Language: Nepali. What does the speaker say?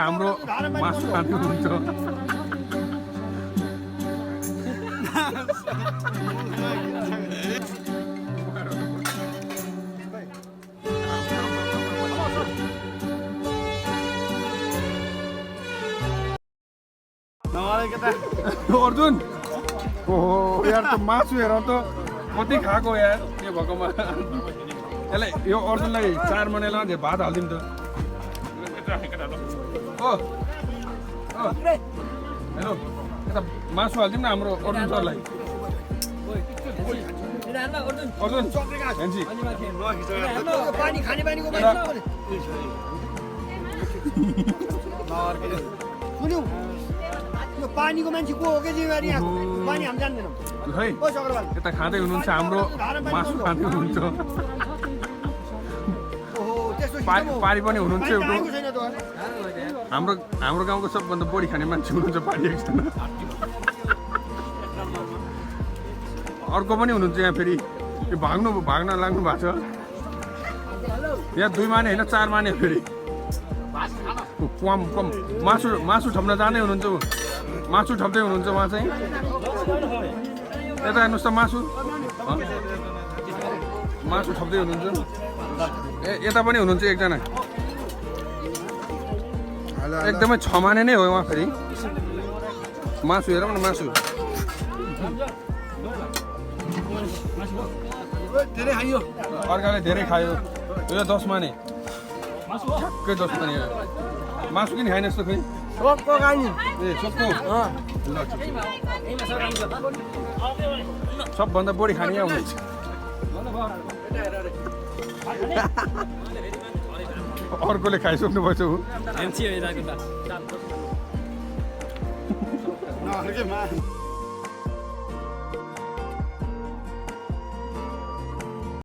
हाम्रो मासु खानु हुन्छ अर्जुन ओहो यार त मासु हेर त कति खाएको यार यो भएकोमा यसलाई यो अर्जुनलाई 4 मनेला भात हालिदिउँ त हेलो यता मासु हालिदिउँ न हाम्रो अर्जुन सरलाई अर्जुन हेन्सी सुन्यौ यो पानीको मान्छे को हो के जिम्मेवारी यहाँ पानी हामी जान्दैनौँ खै यता खाँदै हुनुहुन्छ हाम्रो मासु खाँदै हुनुहुन्छ पारी पनि हुनुहुन्छ एउटा हाम्रो गाउँको सबभन्दा बढी खाने मान्छे हुनुहुन्छ पारी एकजना अर्को पनि हुनुहुन्छ यहाँ फेरि यो भाग्न लाग्नु भएको छ यहाँ 2 माने होइन 4 माने फेरि कम मासु ठप्न जाँदै हुनुहुन्छ मासु ठप्दै हुनुहुन्छ उहाँ चाहिँ यता हेर्नुहोस् त मासु ठप्दै हुनुहुन्छ यता पनि हुनुहुन्छ एकजना एकदमै 6 माने नै हो उहाँ फेरि मासु हेरौँ न मासु अर्काले धेरै खायो यो 10 माने ठ्याक्कै 10 माने मासु किन खाइन यस्तो खै सबको खाने ए सबको सबभन्दा बढी खाने यहाँ हुनुहुन्छ अर्कोले खाइसक्नु भएछ ऊ